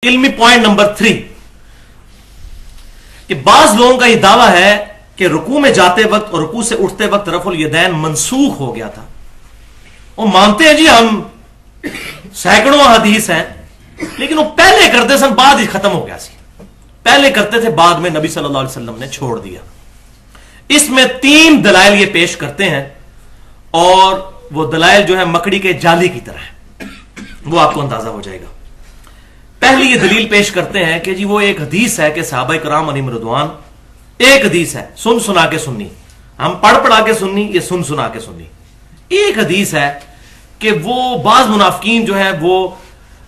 علمی point number 3 کہ بعض لوگوں کا یہ دعویٰ ہے کہ رکوع میں جاتے وقت اور رکوع سے اٹھتے وقت رفع الیدین منسوخ ہو گیا تھا. وہ مانتے ہیں جی ہم سینکڑوں حدیث ہیں لیکن وہ پہلے کرتے سن بعد ہی ختم ہو گیا سی. پہلے کرتے تھے بعد میں نبی صلی اللہ علیہ وسلم نے چھوڑ دیا. اس میں 3 دلائل یہ پیش کرتے ہیں اور وہ دلائل جو ہے مکڑی کے جالی کی طرح ہے, وہ آپ کو اندازہ ہو جائے گا. پہلی یہ دلیل پیش کرتے ہیں کہ جی وہ ایک حدیث ہے کہ صحابہ کرام علیہم رضوان, ایک حدیث ہے سن سنا کے سننی, ہم پڑھ پڑھا کے سننی, یہ سن سنا کے سننی. ایک حدیث ہے کہ وہ بعض منافقین جو ہیں وہ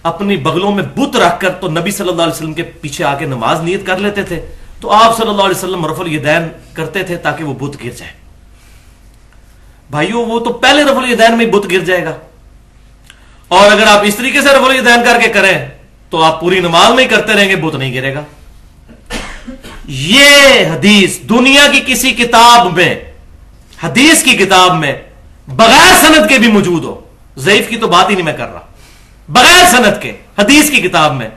اپنی بغلوں میں بت رکھ کر تو نبی صلی اللہ علیہ وسلم کے پیچھے آ کے نماز نیت کر لیتے تھے, تو آپ صلی اللہ علیہ وسلم رفع الیدین کرتے تھے تاکہ وہ بت گر جائے. بھائیو وہ تو پہلے رفع الیدین میں بت گر جائے گا, اور اگر آپ اس طریقے سے رفع الیدین کر کے کریں تو آپ پوری نماز میں ہی کرتے رہیں گے, بت نہیں گرے گا. یہ حدیث دنیا کی کسی کتاب میں, حدیث کی کتاب میں بغیر سند کے بھی موجود ہو, ضعیف کی تو بات ہی نہیں میں کر رہا, بغیر سند کے حدیث کی کتاب میں,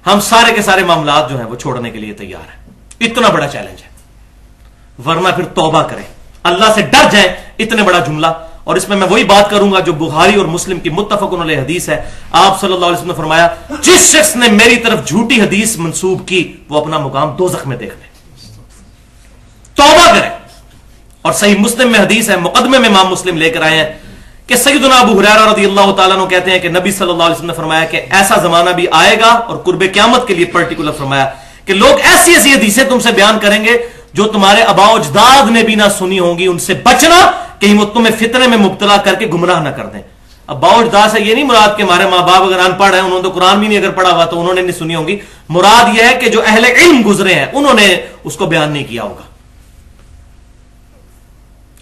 ہم سارے کے سارے معاملات جو ہیں وہ چھوڑنے کے لیے تیار ہیں. اتنا بڑا چیلنج ہے, ورنہ پھر توبہ کریں, اللہ سے ڈر جائیں. اتنے بڑا جملہ, اور اس میں وہی بات کروں گا جو بخاری اور مسلم کی متفقن علیہ حدیث ہے. آپ صلی اللہ علیہ وسلم نے فرمایا جس شخص نے میری طرف جھوٹی حدیث منسوب کی وہ اپنا مقام دوزخ میں دیکھ لے. توبہ کریں. اور صحیح مسلم میں حدیث ہے, مقدمے میں امام مسلم لے کر آئے ہیں کہ سیدنا ابو ہریرہ رضی اللہ تعالیٰ عنہ کہتے ہیں کہ نبی صلی اللہ علیہ وسلم نے فرمایا کہ ایسا زمانہ بھی آئے گا, اور قرب قیامت کے لیے پرٹیکولر فرمایا کہ لوگ ایسی ایسی حدیثیں تم سے بیان کریں گے جو تمہارے آباء و اجداد نے بھی نہ سنی ہوں گی. ان سے بچنا کہیں وہ تمہیں فتنے میں مبتلا کر کے گمراہ نہ کر دیں. آباء و اجداد سے یہ نہیں مراد کہ ہمارے ماں باپ اگر ان پڑھ ہیں, انہوں نے تو قرآن بھی نہیں اگر پڑھا ہوا تو انہوں نے نہیں سنی ہوگی. مراد یہ ہے کہ جو اہل علم گزرے ہیں انہوں نے اس کو بیان نہیں کیا ہوگا.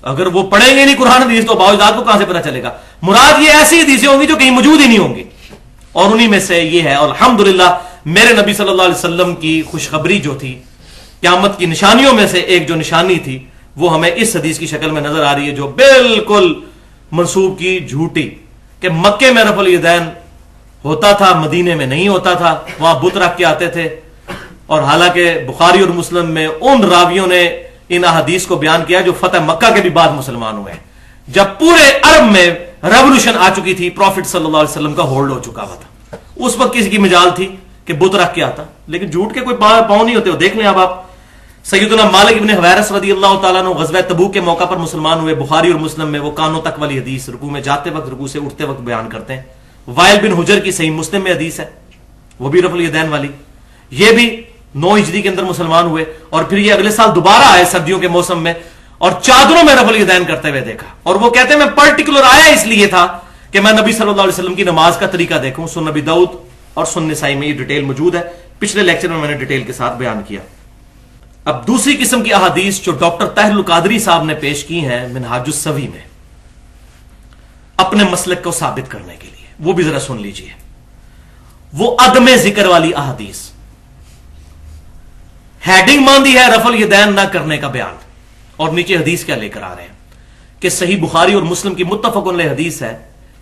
اگر وہ پڑھیں گے نہیں قرآن حدیث تو آباء و اجداد کو کہاں سے پتہ چلے گا. مراد یہ ایسی حدیثیں ہوں گی جو کہیں موجود ہی نہیں ہوں گی, اور انہی میں سے یہ ہے. اور الحمدللہ میرے نبی صلی اللہ علیہ وسلم کی خوشخبری جو تھی, قیامت کی نشانیوں میں سے ایک جو نشانی تھی وہ ہمیں اس حدیث کی شکل میں نظر آ رہی ہے جو بالکل منسوب کی جھوٹی, کہ مکے میں رفع الیدین ہوتا تھا, مدینے میں نہیں ہوتا تھا, وہاں بت رکھ کے آتے تھے. اور حالانکہ بخاری اور مسلم میں ان راویوں نے ان احادیث کو بیان کیا جو فتح مکہ کے بھی بعد مسلمان ہوئے ہیں, جب پورے عرب میں ریولوشن آ چکی تھی, پروفٹ صلی اللہ علیہ وسلم کا ہولڈ ہو چکا ہوا تھا. اس وقت کسی کی مجال تھی کہ بت رکھ کے آتا, لیکن جھوٹ کے کوئی پاؤں نہیں ہوتے. دیکھ لیں آپ سیدنا مالک ابن حویرث رضی اللہ تعالیٰ عنہ غزوہ تبوک کے موقع پر مسلمان ہوئے. بخاری اور مسلم میں وہ کانوں تک والی حدیث رکوع میں جاتے وقت رکوع سے اٹھتے وقت بیان کرتے ہیں. وائل بن حجر کی صحیح مسلم میں حدیث ہے, وہ بھی رفع الیدین والی. یہ بھی 9 ہجری کے اندر مسلمان ہوئے, اور پھر یہ اگلے سال دوبارہ آئے سردیوں کے موسم میں, اور چادروں میں رفع الیدین کرتے ہوئے دیکھا. اور وہ کہتے ہیں میں پرٹیکولر آیا اس لیے تھا کہ میں نبی صلی اللہ علیہ وسلم کی نماز کا طریقہ دیکھوں. سنن نبی داؤد اور سنن نسائی میں یہ ڈیٹیل موجود ہے, پچھلے لیکچر میں نے ڈیٹیل کے ساتھ بیان کیا. اب دوسری قسم کی احادیث جو ڈاکٹر طاہر القادری صاحب نے پیش کی ہیں منہاج السوی میں اپنے مسلک کو ثابت کرنے کے لیے, وہ بھی ذرا سن لیجئے. وہ عدم ذکر والی احادیث, ہیڈنگ باندھی ہے رفع الیدین نہ کرنے کا بیان, اور نیچے حدیث کیا لے کر آ رہے ہیں کہ صحیح بخاری اور مسلم کی متفق علیہ حدیث ہے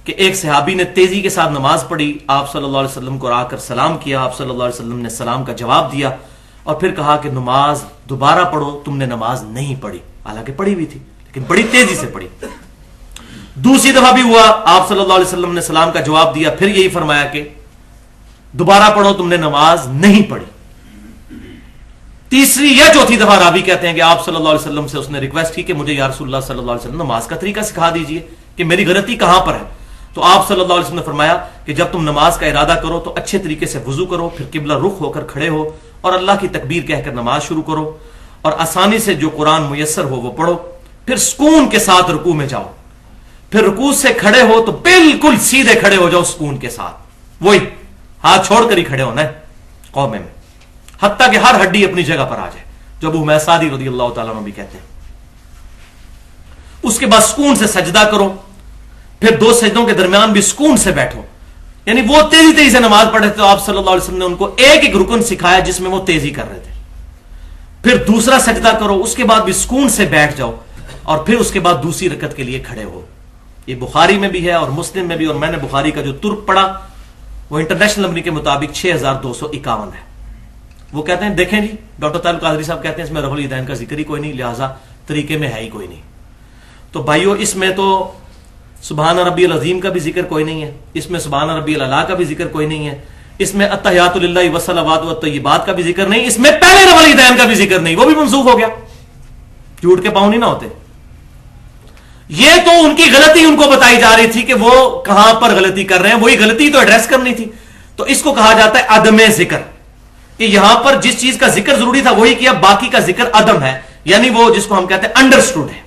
کہ ایک صحابی نے تیزی کے ساتھ نماز پڑھی, آپ صلی اللہ علیہ وسلم کو آ کر سلام کیا, آپ صلی اللہ علیہ وسلم نے سلام کا جواب دیا, اور پھر کہا کہ نماز دوبارہ پڑھو, تم نے نماز نہیں پڑھی. حالانکہ پڑھی ہوئی تھی لیکن بڑی تیزی سے پڑھی. دوسری دفعہ بھی ہوا, آپ صلی اللہ علیہ وسلم نے سلام کا جواب دیا, پھر یہی فرمایا کہ دوبارہ پڑھو, تم نے نماز نہیں پڑھی. تیسری یا چوتھی دفعہ راوی کہتے ہیں کہ آپ صلی اللہ علیہ وسلم سے اس نے ریکویسٹ کی کہ مجھے یا رسول اللہ صلی اللہ علیہ وسلم نماز کا طریقہ سکھا دیجئے کہ میری غلطی کہاں پر ہے. تو آپ صلی اللہ علیہ وسلم نے فرمایا کہ جب تم نماز کا ارادہ کرو تو اچھے طریقے سے وضو کرو, پھر قبلہ رخ ہو کر کھڑے ہو اور اللہ کی تکبیر کہہ کر نماز شروع کرو, اور آسانی سے جو قرآن میسر ہو وہ پڑھو, پھر سکون کے ساتھ رکوع میں جاؤ, پھر رکوع سے کھڑے ہو تو بالکل سیدھے کھڑے ہو جاؤ سکون کے ساتھ, وہی ہاتھ چھوڑ کر ہی کھڑے ہونا ہے قومے میں, حتیٰ کہ ہر ہڈی اپنی جگہ پر آ جائے, جو ابو حمید سعدی رضی اللہ تعالیٰ عنہ بھی کہتے ہیں. اس کے بعد سکون سے سجدہ کرو, پھر 2 سجدوں کے درمیان بھی سکون سے بیٹھو. یعنی وہ تیزی تیزی سے نماز پڑھ رہے تھے, تو آپ صلی اللہ علیہ وسلم نے ان کو ایک ایک رکن سکھایا جس میں وہ تیزی کر رہے تھے. پھر دوسرا سجدہ کرو, اس کے بعد بھی سکون سے بیٹھ جاؤ, اور پھر اس کے بعد دوسری رکعت کے لیے کھڑے ہو. یہ بخاری میں بھی ہے اور مسلم میں بھی, اور میں نے بخاری کا جو ترک پڑھا وہ انٹرنیشنل نمبر کے مطابق 6251 ہے. وہ کہتے ہیں دیکھیں جی ڈاکٹر طارق قادری صاحب کہتے ہیں اس میں رفع الیدین کا ذکر ہی کوئی نہیں, لہٰذا طریقے میں ہے ہی کوئی نہیں. تو بھائیو اس میں تو سبحان ربی العظیم کا بھی ذکر کوئی نہیں ہے, اس میں سبحان ربی الاعلیٰ کا بھی ذکر کوئی نہیں ہے, اس میں التحیات للہ والصلوات والطیبات کا بھی ذکر نہیں, اس میں پہلے رفع الیدین کا بھی ذکر نہیں, وہ بھی منسوخ ہو گیا. جھوٹ کے پاؤں نہیں نہ ہوتے. یہ تو ان کی غلطی ان کو بتائی جا رہی تھی کہ وہ کہاں پر غلطی کر رہے ہیں, وہی غلطی تو ایڈریس کرنی تھی. تو اس کو کہا جاتا ہے عدم ذکر, کہ یہاں پر جس چیز کا ذکر ضروری تھا وہی کیا, باقی کا ذکر عدم ہے, یعنی وہ جس کو ہم کہتے ہیں انڈرسٹوڈ ہے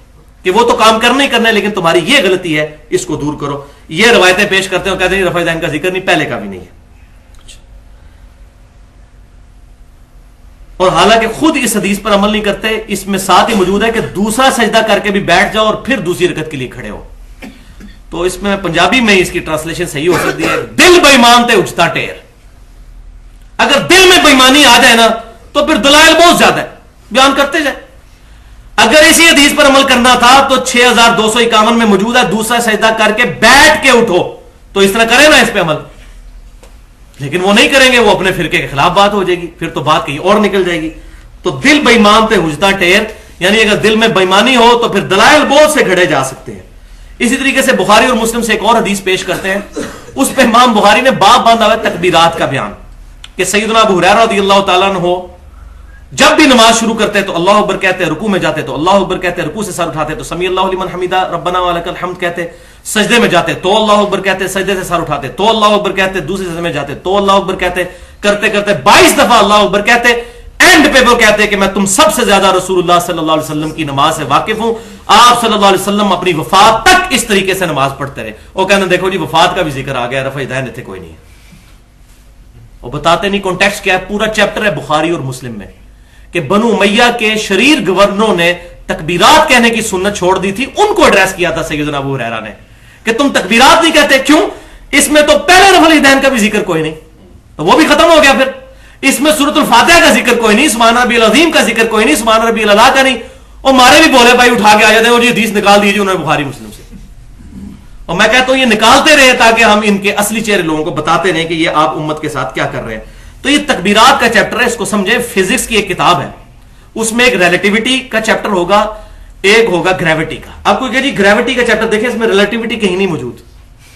کہ وہ تو کام کرنا ہی کرنا ہے, لیکن تمہاری یہ غلطی ہے, اس کو دور کرو. یہ روایتیں پیش کرتے ہیں اور کہتے ہیں رفع الیدین کا ذکر نہیں, پہلے کا بھی نہیں ہے. اور حالانکہ خود اس حدیث پر عمل نہیں کرتے. اس میں ساتھ ہی موجود ہے کہ دوسرا سجدہ کر کے بھی بیٹھ جاؤ اور پھر دوسری رکعت کے لیے کھڑے ہو. تو اس میں پنجابی میں اس کی ٹرانسلیشن صحیح ہو سکتی ہے, دل بے ایمان تے اجتا ٹیر. اگر دل میں بےایمانی آ جائے نا تو پھر دلائل بہت زیادہ ہے, بیان کرتے جائے. اگر اسی حدیث پر عمل کرنا تھا تو 6251 میں موجود ہے دوسرا سجدہ کر کے بیٹھ کے اٹھو, تو اس طرح کرے نا اس پہ عمل. لیکن وہ نہیں کریں گے, وہ اپنے فرقے کے خلاف بات ہو جائے گی, پھر تو بات کہیں اور نکل جائے گی. تو دل بے ایمان تے حجتا ٹیر, یعنی اگر دل میں بےایمانی ہو تو پھر دلائل بہت سے گھڑے جا سکتے ہیں. اسی طریقے سے بخاری اور مسلم سے ایک اور حدیث پیش کرتے ہیں, اس پہ امام بخاری نے باب باندھا ہوا تکبیرات کا بیان, کہ سیدنا ابو ہریرہ رضی اللہ تعالیٰ عنہ جب بھی نماز شروع کرتے تو اللہ اکبر کہتے, رکوع میں جاتے تو اللہ اکبر کہتے, رکوع سے سر اٹھاتے تو سمیع اللہ لمن حمیدہ ربنا ولک الحمد کہتے, سجدے میں جاتے تو اللہ اکبر کہتے, سجدے سے سر اٹھاتے تو اللہ اکبر کہتے, دوسرے سجدے میں جاتے تو اللہ اکبر کہتے, کرتے کرتے 22 دفعہ اللہ اکبر کہتے. اینڈ پہ وہ کہتے کہ میں تم سب سے زیادہ رسول اللہ صلی اللہ علیہ وسلم کی نماز سے واقف ہوں. آپ صلی اللہ علیہ وسلم اپنی وفات تک اس طریقے سے نماز پڑھتے رہے. وہ کہتے ہیں دیکھو جی وفات کا بھی ذکر آ گیا, رفع الیدین تھے کوئی نہیں ہے. وہ بتاتے نہیں کانٹیکسٹ کیا ہے. پورا چیپٹر ہے بخاری اور مسلم میں کہ بنو امیہ کے شریر گورنروں نے تکبیرات کہنے کی سنت چھوڑ دی تھی, ان کو ایڈریس کیا تھا سیدنا ابو ہریرہ نے کہ تم تکبیرات نہیں کہتے کیوں, اس میں تو پہلے رفع الیدین کا بھی ذکر کوئی نہیں, تو وہ بھی ختم ہو گیا. پھر اس میں سورۃ الفاتحہ کا ذکر کوئی نہیں, سبحان ربی العظیم کا ذکر کوئی نہیں, سبحان ربی الاعلیٰ کا نہیں. اور مارے بھی بولے بھائی اٹھا کے آ جاتے ہیں اور یہ حدیث نکال دیجیے انہوں نے بخاری مسلم سے. اور میں کہتا ہوں یہ نکالتے رہے تاکہ ہم ان کے اصلی چہرے لوگوں کو بتاتے رہیں کہ یہ آپ امت کے ساتھ کیا کر رہے ہیں. تو یہ تکبیرات کا چیپٹر ہے, اس کو سمجھیں. فزکس کی ایک کتاب ہے, اس میں ایک ریلیٹیوٹی کا چیپٹر ہوگا, ایک ہوگا گریوٹی کا. آپ کو کہ جی گریوٹی کا چیپٹر دیکھیں, اس میں ریلیٹیوٹی کہیں نہیں موجود,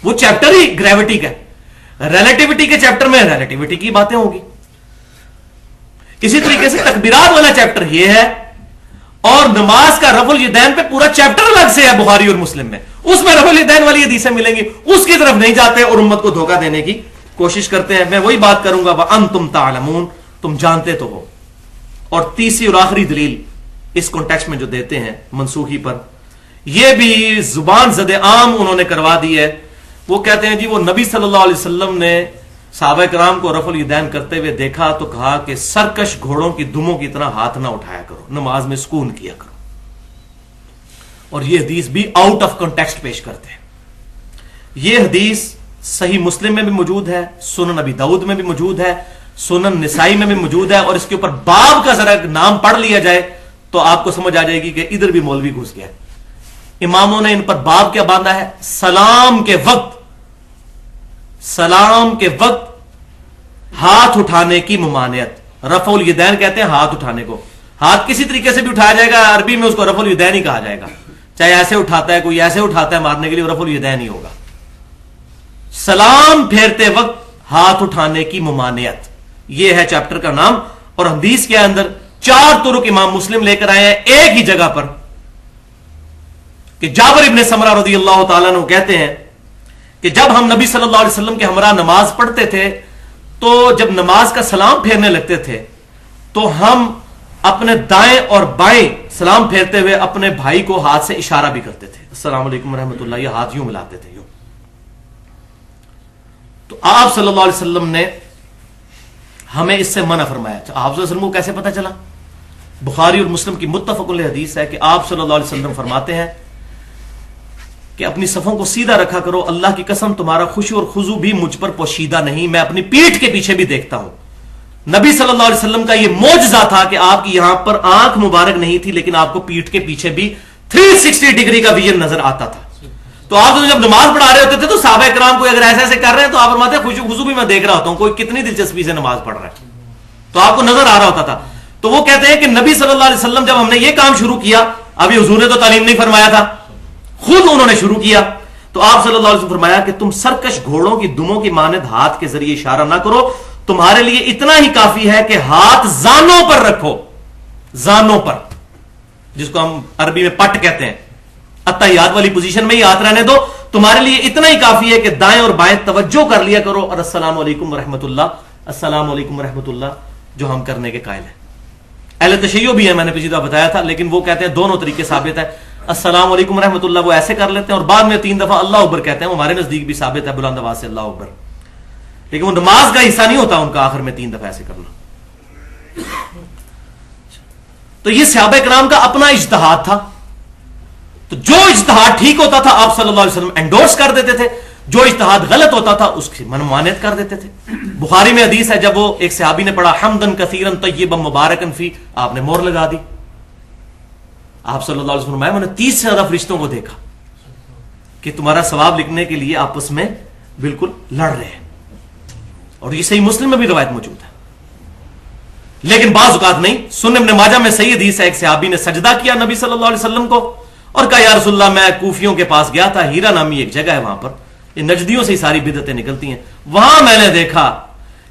وہ چیپٹر ہی گریوٹی کا. ریلیٹیوٹی کے چیپٹر میں ریلیٹیوٹی کی باتیں ہوگی. اسی طریقے سے تکبیرات والا چیپٹر یہ ہے, اور نماز کا رفع الیدین پہ پورا چیپٹر الگ سے ہے بخاری اور مسلم میں, اس میں رفع الیدین والی حدیثیں ملیں گی. اس کی طرف نہیں جاتے اور امت کو دھوکہ دینے کی کوشش کرتے ہیں. میں وہی بات کروں گا, وَأَنْتُمْ تَعْلَمُونَ, تم جانتے تو ہو. اور تیسری اور آخری دلیل اس کانٹیکسٹ میں جو دیتے ہیں منسوخی پر, یہ بھی زبان زد عام انہوں نے کروا دی ہے. وہ کہتے ہیں جی وہ نبی صلی اللہ علیہ وسلم نے صحابہ کرام کو رفع الیدین کرتے ہوئے دیکھا تو کہا کہ سرکش گھوڑوں کی دموں کی طرح ہاتھ نہ اٹھایا کرو, نماز میں سکون کیا کرو. اور یہ حدیث بھی آؤٹ آف کانٹیکسٹ پیش کرتے ہیں. یہ حدیث صحیح مسلم میں بھی موجود ہے, سنن ابی داؤد میں بھی موجود ہے, سنن نسائی میں بھی موجود ہے. اور اس کے اوپر باب کا ذرا نام پڑھ لیا جائے تو آپ کو سمجھ آ جائے گی کہ ادھر بھی مولوی گھس گیا. اماموں نے ان پر باب کیا باندھا ہے, سلام کے وقت ہاتھ اٹھانے کی ممانعت. رفع الیدین کہتے ہیں ہاتھ اٹھانے کو. ہاتھ کسی طریقے سے بھی اٹھایا جائے گا, عربی میں اس کو رفع الیدین ہی کہا جائے گا. چاہے ایسے اٹھاتا ہے, کوئی ایسے اٹھاتا ہے مارنے کے لیے, رفع الیدین ہی ہوگا. سلام پھیرتے وقت ہاتھ اٹھانے کی ممانعت, یہ ہے چیپٹر کا نام. اور حدیث کے اندر 4 طرق امام مسلم لے کر آئے ہیں ایک ہی جگہ پر, کہ جابر ابن سمرہ رضی اللہ تعالیٰ عنہ کہتے ہیں کہ جب ہم نبی صلی اللہ علیہ وسلم کے ہمراہ نماز پڑھتے تھے تو جب نماز کا سلام پھیرنے لگتے تھے تو ہم اپنے دائیں اور بائیں سلام پھیرتے ہوئے اپنے بھائی کو ہاتھ سے اشارہ بھی کرتے تھے, السلام علیکم ورحمۃ اللہ, یہ ہاتھ یوں ملاتے تھے یوں. تو آپ صلی اللہ علیہ وسلم نے ہمیں اس سے منع فرمایا. آپ صلی اللہ علیہ وسلم کو کیسے پتا چلا؟ بخاری اور مسلم کی متفق علیہ حدیث ہے کہ آپ صلی اللہ علیہ وسلم فرماتے ہیں کہ اپنی صفوں کو سیدھا رکھا کرو, اللہ کی قسم تمہارا خشوع اور خضوع بھی مجھ پر پوشیدہ نہیں, میں اپنی پیٹھ کے پیچھے بھی دیکھتا ہوں. نبی صلی اللہ علیہ وسلم کا یہ معجزہ تھا کہ آپ کی یہاں پر آنکھ مبارک نہیں تھی, لیکن آپ کو پیٹھ کے پیچھے بھی 360 ڈگری کا ویژن نظر آتا تھا. تو آپ جب نماز پڑھا رہے ہوتے تھے تو صحابہ کرام کوئی اگر ایسے ایسے کر رہے ہیں تو آپ فرماتے ہیں خشوع خضوع بھی میں دیکھ رہا ہوتا ہوں، کوئی کتنی دلچسپی سے نماز پڑھ رہا ہے، تو آپ کو نظر آ رہا ہوتا تھا. تو وہ کہتے ہیں کہ نبی صلی اللہ علیہ وسلم جب ہم نے یہ کام شروع کیا، ابھی حضور نے تو تعلیم نہیں فرمایا تھا، خود انہوں نے شروع کیا، تو آپ صلی اللہ علیہ وسلم فرمایا کہ تم سرکش گھوڑوں کی دموں کی مانند ہاتھ کے ذریعے اشارہ نہ کرو، تمہارے لیے اتنا ہی کافی ہے کہ ہاتھ زانوں پر رکھو، زانوں پر، جس کو ہم عربی میں پٹ کہتے ہیں، اتحیات والی پوزیشن میں ہی ہاتھ رہنے دو، تمہارے لیے اتنا ہی کافی ہے کہ دائیں اور بائیں توجہ کر لیا کرو، اور السلام علیکم ورحمۃ اللہ، السلام علیکم ورحمۃ اللہ جو ہم کرنے کے قائل ہیں. اہل تشیع بھی ہے، میں نے پچھلی دفعہ بتایا تھا، لیکن وہ کہتے ہیں دونوں طریقے ثابت ہے. السلام علیکم ورحمۃ اللہ وہ ایسے کر لیتے ہیں اور بعد میں 3 دفعہ اللہ اکبر کہتے ہیں، وہ ہمارے نزدیک بھی ثابت ہے بلند آواز سے اللہ اکبر، لیکن وہ نماز کا حصہ نہیں ہوتا ان کا آخر میں 3 دفعہ ایسے کرنا. تو یہ صحابہ کرام کا اپنا اجتہاد تھا، تو جو اجتہاد ٹھیک ہوتا تھا آپ صلی اللہ علیہ وسلم انڈورس کر دیتے تھے، جو اجتہاد غلط ہوتا تھا اس کی ممانعت کر دیتے تھے. بخاری میں حدیث ہے جب وہ ایک صحابی نے پڑھا حمدن کثیرن طیبا مبارکن فی، آپ نے مہر لگا دی. آپ صلی اللہ علیہ وسلم میں نے 30 سے زیادہ فرشتوں کو دیکھا کہ تمہارا ثواب لکھنے کے لیے آپس میں بالکل لڑ رہے ہیں، اور یہ صحیح مسلم میں بھی روایت موجود ہے. لیکن بعض اوقات نہیں. سنن ابن ماجہ میں صحیح حدیث ہے، ایک صحابی نے سجدہ کیا نبی صلی اللہ علیہ وسلم کو اور کہا یا رسول اللہ میں کوفیوں کے پاس گیا تھا، ہیرا نامی ایک جگہ ہے وہاں پر، یہ نجدیوں سے ہی ساری بدعتیں نکلتی ہیں، وہاں میں نے دیکھا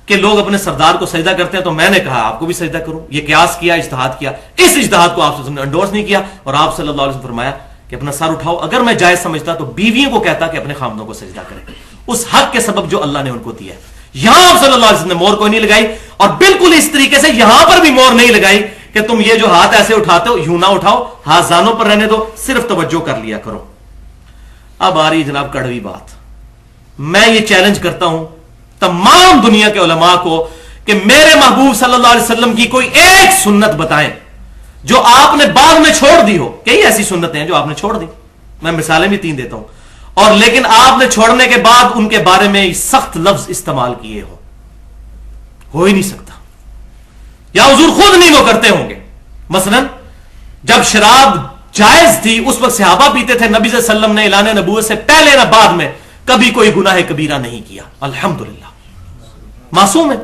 کہ لوگ اپنے سردار کو سجدہ کرتے ہیں، تو میں نے کہا آپ کو بھی سجدہ کروں. یہ قیاس کیا، اجتہاد کیا، اس اجتہاد کو آپ نے انڈورس نہیں کیا، اور آپ صلی اللہ علیہ وسلم فرمایا کہ اپنا سر اٹھاؤ. اگر میں جائز سمجھتا تو بیویوں کو کہتا کہ اپنے خامدوں کو سجدہ کریں، اس حق کے سبب جو اللہ نے ان کو دیا ہے. یہاں آپ صلی اللہ علیہ وسلم نے مور کوئی نہیں لگائی، اور بالکل اس طریقے سے یہاں پر بھی مور نہیں لگائی کہ تم یہ جو ہاتھ ایسے اٹھاتے ہو یوں نہ اٹھاؤ، ہاتھ زانوں پر رہنے دو، صرف توجہ کر لیا کرو. اب آ رہی جناب کڑوی بات. میں یہ چیلنج کرتا ہوں تمام دنیا کے علماء کو کہ میرے محبوب صلی اللہ علیہ وسلم کی کوئی ایک سنت بتائیں جو آپ نے بعد میں چھوڑ دی ہو. کئی ایسی سنتیں ہیں جو آپ نے چھوڑ دی، میں مثالیں بھی 3 دیتا ہوں، اور لیکن آپ نے چھوڑنے کے بعد ان کے بارے میں سخت لفظ استعمال کیے ہو ہی نہیں سکتا، یا حضور خود نہیں وہ کرتے ہوں گے. مثلا جب شراب جائز تھی اس وقت صحابہ پیتے تھے، نبی صلی اللہ علیہ وسلم نے اعلان نبوت سے پہلے نہ بعد میں کبھی کوئی گناہ کبیرہ نہیں کیا، الحمدللہ معصوم ہے.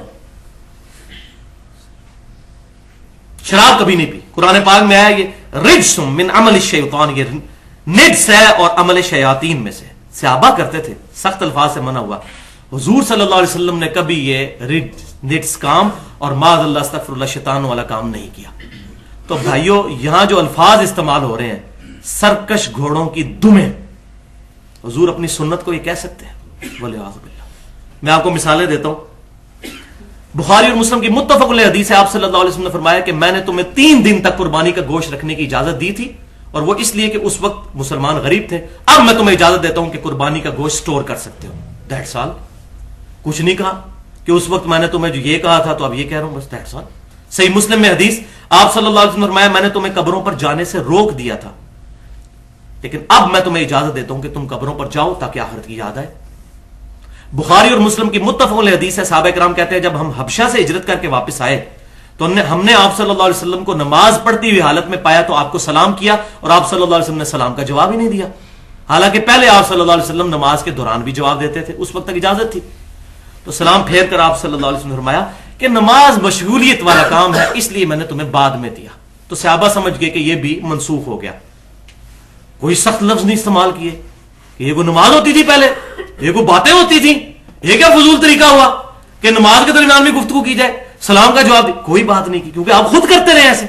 شراب کبھی نہیں پی. قرآن پاک میں آیا یہ رجس من عمل الشیطان، یہ نجس ہے اور عمل شیاطین میں سے. صحابہ کرتے تھے، سخت الفاظ سے منع ہوا. حضور صلی اللہ علیہ وسلم نے کبھی یہ نجس کام اور معاذ اللہ استغفر اللہ شیطان والا کام نہیں کیا. تو بھائیو یہاں جو الفاظ استعمال ہو رہے ہیں سرکش گھوڑوں کی دمیں، حضور اپنی سنت کو یہ کہہ سکتے ہیں؟ والعیاذ باللہ. میں آپ کو مثالیں دیتا ہوں. بخاری اور مسلم کی متفق علیہ حدیث ہے، آپ صلی اللہ علیہ وسلم نے فرمایا کہ میں نے تمہیں 3 دن تک قربانی کا گوشت رکھنے کی اجازت دی تھی، اور وہ اس لیے کہ اس وقت مسلمان غریب تھے. اب میں تمہیں اجازت دیتا ہوں کہ قربانی کا گوشت سٹور کر سکتے ہو. That's all. کچھ نہیں کہا کہ اس وقت میں نے تمہیں جو یہ کہا تھا تو اب یہ کہہ رہا ہوں، بس دیٹس آل. صحیح مسلم میں حدیث، آپ صلی اللہ علیہ وسلم نے فرمایا میں نے تمہیں قبروں پر جانے سے روک دیا تھا، لیکن اب میں تمہیں اجازت دیتا ہوں کہ تم قبروں پر جاؤ تاکہ آخرت کی یاد آئے. بخاری اور مسلم کی متفق علیہ حدیث ہے، صحابہ کرام کہتے ہیں جب ہم حبشہ سے ہجرت کر کے واپس آئے تو ہم نے آپ صلی اللہ علیہ وسلم کو نماز پڑھتی ہوئی حالت میں پایا، تو آپ کو سلام کیا اور آپ صلی اللہ علیہ وسلم نے سلام کا جواب ہی نہیں دیا، حالانکہ پہلے آپ صلی اللہ علیہ وسلم نماز کے دوران بھی جواب دیتے تھے، اس وقت تک اجازت تھی. تو سلام پھیر کر آپ صلی اللہ علیہ وسلم نے فرمایا کہ نماز مشغولیت والا کام ہے، اس لیے میں نے تمہیں بعد میں دیا. تو صحابہ سمجھ گئے کہ یہ بھی منسوخ ہو گیا. کوئی سخت لفظ نہیں استعمال کیے کہ یہ کوئی نماز ہوتی تھی پہلے، یہ کوئی باتیں ہوتی تھیں، یہ کیا فضول طریقہ ہوا کہ نماز کے درمیان بھی گفتگو کی جائے، سلام کا جواب دی. کوئی بات نہیں کی کیونکہ آپ خود کرتے رہے ایسے.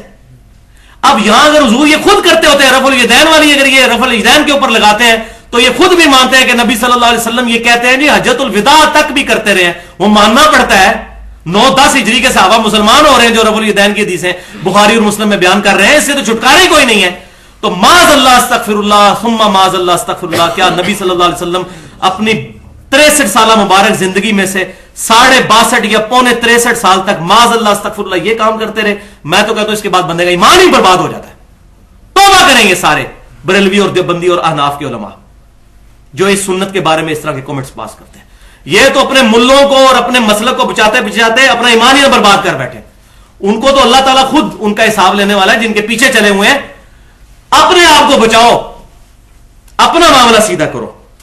اب یہاں اگر حضور یہ خود کرتے ہوتے ہیں رفع الیدین والی، اگر یہ رفع الیدین کے اوپر لگاتے ہیں تو یہ خود بھی مانتے ہیں کہ نبی صلی اللہ علیہ وسلم یہ کہتے ہیں جی حجۃ الوداع تک بھی کرتے رہے ہیں. وہ ماننا پڑتا ہے. 9-10 ہجری کے صحابہ مسلمان ہو رہے ہیں جو رفع الیدین کی حدیثیں بخاری اور مسلم میں بیان کر رہے ہیں، اس سے تو چھٹکارا ہی کوئی نہیں ہے. تو معاذ اللہ استغفر اللہ ثم معاذ اللہ استغفر اللہ. کیا نبی صلی اللہ علیہ وسلم اپنی 63 سالہ مبارک زندگی میں سے 62.5 یا 63 سال تک معاذ اللہ استغفر اللہ یہ کام کرتے رہے؟ میں تو کہتا ہوں اس کے بعد بندے کا ایمان ہی برباد ہو جاتا ہے. توبہ کریں گے سارے بریلوی اور دیوبندی اور احناف کے علماء جو اس سنت کے بارے میں اس طرح کے کمنٹس پاس کرتے ہیں. یہ تو اپنے ملوں کو اور اپنے مسلک کو بچاتے اپنا ایمان ہی برباد کر بیٹھے. ان کو تو اللہ تعالیٰ خود ان کا حساب لینے والا ہے جن کے پیچھے چلے ہوئے ہیں. اپنے آپ کو بچاؤ، اپنا معاملہ سیدھا کرو.